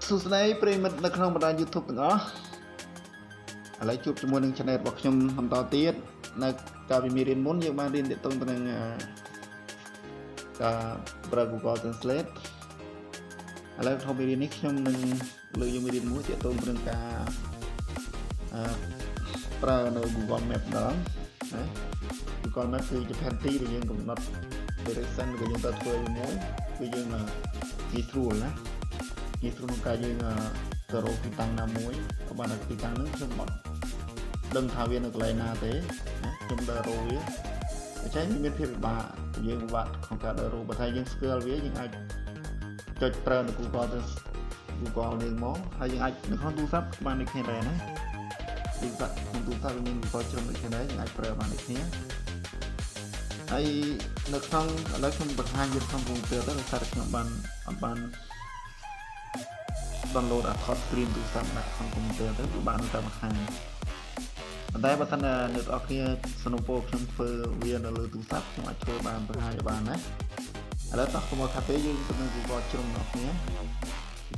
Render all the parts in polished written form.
សួស្តីប្រិមិត្តនៅក្នុងបណ្ដាញ YouTube ទាំងអស់ឥឡូវជួបជាមួយនឹង channel របស់ខ្ញុំបន្តទៀតនៅកាលពីមេរៀនមុនយើងបានរៀនទាក់ទងទៅនឹងការប្រើ Google Translate ឥឡូវក្នុងមេរៀននេះខ្ញុំនឹងលើកយកមេរៀនមួយទាក់ទងទៅនឹងការប្រើនៅ Google Map ម្ដងណា Google Map គឺជាផែនទីដែលយើងកំណត់ direction ដែលយើងត្រូវធ្វើមួយគឺយើងងាយស្រួលណានិយាយក្នុងការយើងទៅរកទីតាំងណាមួយក៏បានតែទីតាំងនោះខ្ញុំអត់ដឹងថាវានៅកន្លែងណាទេណាខ្ញុំដើររកវាអញ្ចឹងមានភាពពិបាកយើងពិបាកក្នុងការដើររកបើថាយើងស្គាល់វាយើងអាចចុចប្រើនៅ Google ទៅ Google នេះមកហើយយើងអាចនៅក្នុងទូរស័ព្ទបានដូចគ្នាដែរណាទីសាក់ក្នុងទូរស័ព្ទមាន Google ជ្រុំដូចគ្នាដែរយើងអាចប្រើបានដូចគ្នាហើយនៅក្នុងឥឡូវខ្ញុំបង្ហាញវាក្នុងកុំព្យូទ័រទៅដោយសារតែខ្ញុំបានអត់បានdownload អា hot screen ទូរស័ព្ទដាក់ក្នុងកុំព្យូទ័រទៅគឺបានតែបង្ហាញប៉ុន្តែបើថាអ្នកនរគ្នាសនុពោខ្ញុំធ្វើវានៅលើទូរស័ព្ទខ្ញុំអាចធ្វើបានបង្ហាញបានណាឥឡូវតោះកុំមកថាទេយើងទៅនឹង Google ជ្រុំរបស់គ្នា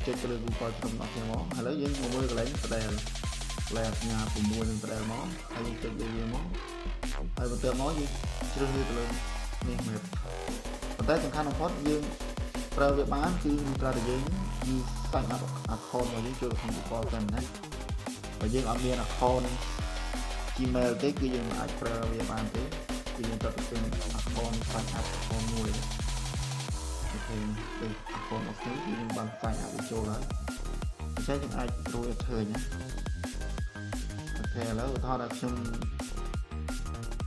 ចុចទៅលើ Google ជ្រុំរបស់គ្នាមកឥឡូវយើងមកមើលកន្លែងផ្ដែលកន្លែងសញ្ញា6នឹងផ្ដែលមកហើយយើងចុចលើវាមកហើយបន្ទាប់មកយើងជ្រើសរើសទៅលើនេះ map ប៉ុន្តែសំខាន់បំផុតយើងប្រើវាបានគឺត្រូវតែយើងសាច់account របស់យើងចូលក្នុង Google ទៅណាបើយើងអត់មាន account Gmail ទេគឺយើងមិនអាចប្រើវាបានទេគឺយើងត្រូវទៅ account sign up account មួយអូខេទៅ account របស់ខ្ញុំគឺយើងបាន sign up ចូលហើយអញ្ចឹងយើងអាចរួចឃើញណាអូខេឥឡូវឧទាហរណ៍ថាខ្ញុំ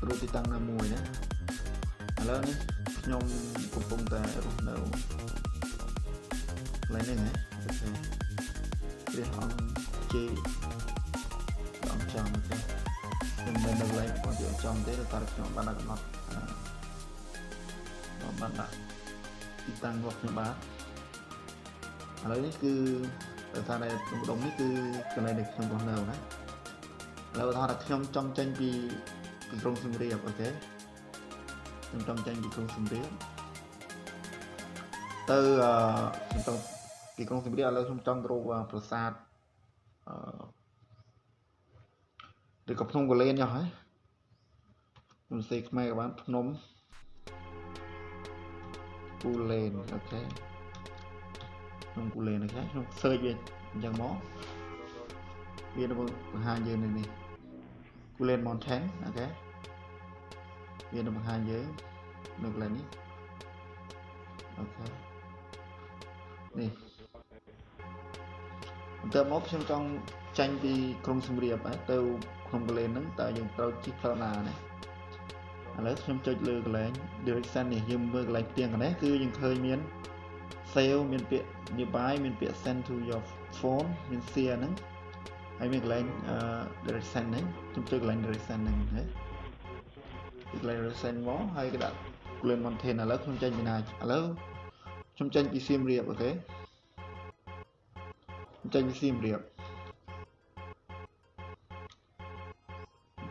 រួចទីតាំងណាមួយណាឥឡូវនេះខ្ញុំកំពុងតែរស់នៅឡើយនេះណាអូខេព្រះអង្គជេអង្គចំអូខេខ្ញុំមិននៅឡើយគាត់យកចំទេតែខ្ញុំបានដាក់កំណត់បានដាក់ទីតាំងរបស់ខ្ញុំបាទឥឡូវនេះគឺដោយសារតែម្ដុំនេះគឺកន្លែងដែលខ្ញុំរស់នៅណាឥឡូវថាខ្ញុំចង់ចេញពីក្រុងសៀមរាបអូខេខ្ញុំចង់ចេញពីក្រុងសៀមរាបទៅខ្ញុំចង់ពីក្រុងសៀមរាបឥឡូវខ្ញុំចង់ទៅរកប្រាសាទឬក៏ភ្នំកលែនចុះហ៎ខ្ញុំសេខ្មែរក៏បានភ្នំគូលែនអូខេភ្នំគូលែនអូខេខ្ញុំ search វាអញ្ចឹងមកវានឹងបង្ហាញយើងនៅនេះគូលែន mountain អូខេវានឹងបង្ហាញយើងនៅកន្លែងនេះអូខេនេះបន្ទាប់មកខ្ញុំចង់ចាញ់ពីក្រុងសៀមរាបទៅក្នុងកន្លែងហ្នឹងតើយើងត្រូវជិះផ្លូវណាណាឥឡូវខ្ញុំចុចលើកន្លែង direction នេះយើងមើលកន្លែងផ្ទាំងនេះគឺយើងឃើញមាន save មានពាក្យ nearby មានពាក្យ send to your phone មាន share ហ្នឹងហើយមានកន្លែងdirection ហ្នឹងខ្ញុំចុចកន្លែង direction ហ្នឹងហ៎កន្លែង direction មកហើយគេដាក់ Glen Mountain ឥឡូវខ្ញុំចេញពីណាឥឡូវខ្ញុំចេញពីសៀមរាបអូខេចេញពីសៀមរាប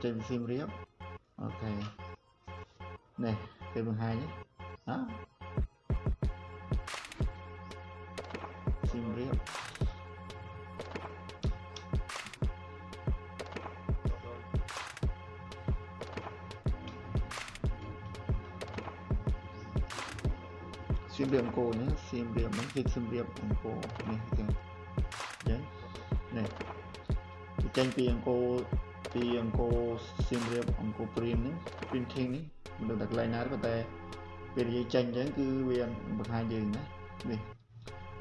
ចេញពីសៀមរាបអូខេនេះគេបង្ហាញណាសៀមរាបសៀមរាបអង្គរនេះសៀមរាបហ្នឹងគឺសៀមរាបអង្គរនេះគេអញ្ចឹងនេះចេញពីអង្គរសៀមរាបអង្គរព្រានហ្នឹង printing នេះមិនដឹងតែកន្លែងណាទេប៉ុន្តែពេលនិយាយចេញអញ្ចឹងគឺវាបង្ហាញយើងណានេះ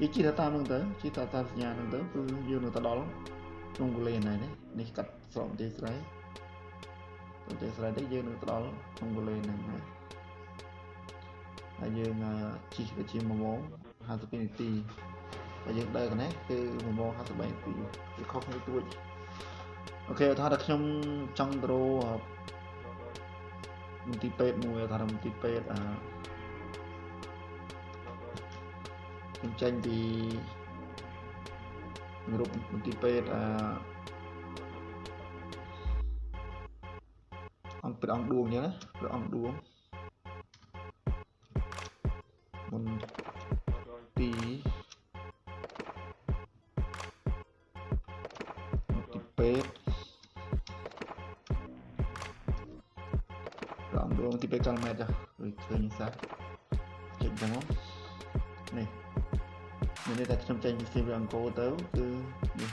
និយាយជិះតាមហ្នឹងទៅជិះតាមសញ្ញាហ្នឹងទៅគឺយើងនៅទៅដល់ក្នុងកន្លែងណានេះកាត់ស្រោមទេស្រ័យទេស្រ័យនេះយើងនៅទៅដល់ក្នុងកន្លែងហ្នឹងណាហើយយើងជិះទៅជា1ម៉ោង52នាទីហើយយើងដើរកន្លែងគឺ1ម៉ោង53នាទីវាខុសគ្នាទួចអូខេថាខ្ញុំចង់ទៅមន្ទីរពេទ្យមួយថាមន្ទីរពេទ្យខ្ញុំចេញពីរូបមន្ទីរពេទ្យអង្គព្រះអង្គឌួងអញ្ចឹងណាព្រះអង្គឌួងមន្ទីរ ពេករំដងទីពេកកាល់ម៉ែតចាដូចឃើញសាចុចចឹងមកនេះមានន័យថាខ្ញុំចេញពីស៊ីវីអង្គរទៅគឺនេះ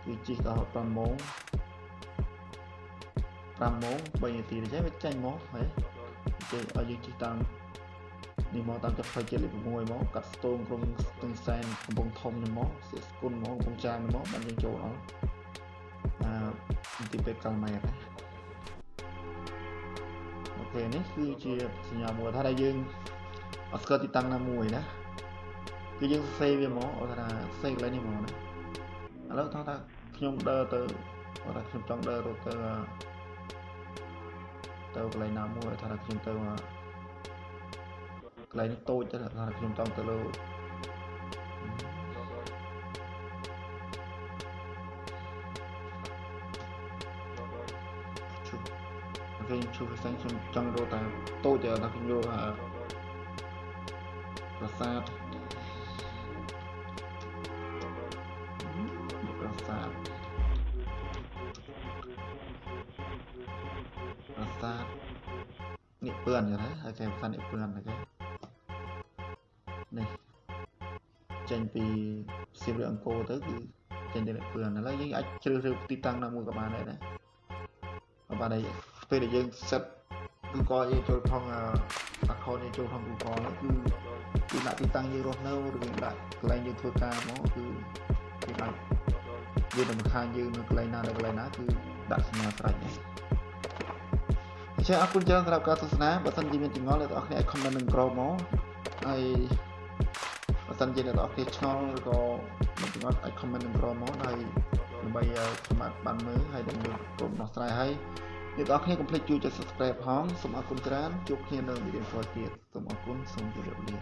គឺជិះដល់5ម៉ោង3នាទីទេវាចេញមកហើយចេញឲ្យយើងជិះតាមនេះមកតាមចាប់ផ្លូវជាតិលេខ6មកកាត់ស្ទងក្រុងស្ទឹងសែនកំពង់ធំនេះមកសៀកស្គុនមកកំពង់ចាមមកបានយើងចូលដល់ទីពេកកាល់ម៉ែតអូខេនេះគឺជាសញ្ញាមួយថាយើងអត់ស្គាល់ទីតាំងណាមួយណាគឺយើងសេវាមកអូថាសេកន្លែងនេះមកណាឥឡូវថាខ្ញុំដើរទៅអូថាខ្ញុំចង់ដើររត់ទៅកន្លែងណាមួយថាខ្ញុំទៅកន្លែងនេះតូចទៅថាខ្ញុំចង់ទៅលើគេជួបផ្សេងខ្ញុំចង់រត់តែតូចទៅថាខ្ញុំយកប្រាសាទនេះពឿនចឹងណាហើយគេផ្សានេះពឿនហ្នឹងគេនេះចេញពីសៀមរាបអង្គរទៅគឺចេញទៅពឿនឥឡូវយើងអាចជ្រើសរើសទីតាំងណាមួយក៏បានដែរណាបាទហើយពេលដែលយើងសិតGoogle យើងចូលផងaccount យើងចូលផង Google ហ្នឹងគឺដាក់ទីតាំងយើងរស់នៅឬយើងដាក់កន្លែងយើងធ្វើការមកគឺយើងអាចវាទៅម្ខាងយើងនៅកន្លែងណាគឺដាក់សញ្ញាស្រេចណាអញ្ចឹងអរគុណច្រើនសម្រាប់ការទស្សនាបើសិនជាមានចម្ងល់អ្នកទាំងអស់គ្នាអាច comment នឹងក្រោមមកហើយបើសិនជាអ្នកទាំងអស់គ្នាឆ្ងល់ឬក៏មានចម្ងល់អាច comment នឹងក្រោមមកហើយដើម្បីខ្ញុំបានមើលហើយនឹងមើលក្រុមដោះស្រាយហើយអ្នកទាំងអស់គ្នាកុំភ្លេចជួយចុច subscribe ផងសូមអរគុណច្រើនជួបគ្នានៅវីដេអូក្រោយទៀតសូមអរគុណសូមជម្រាបលា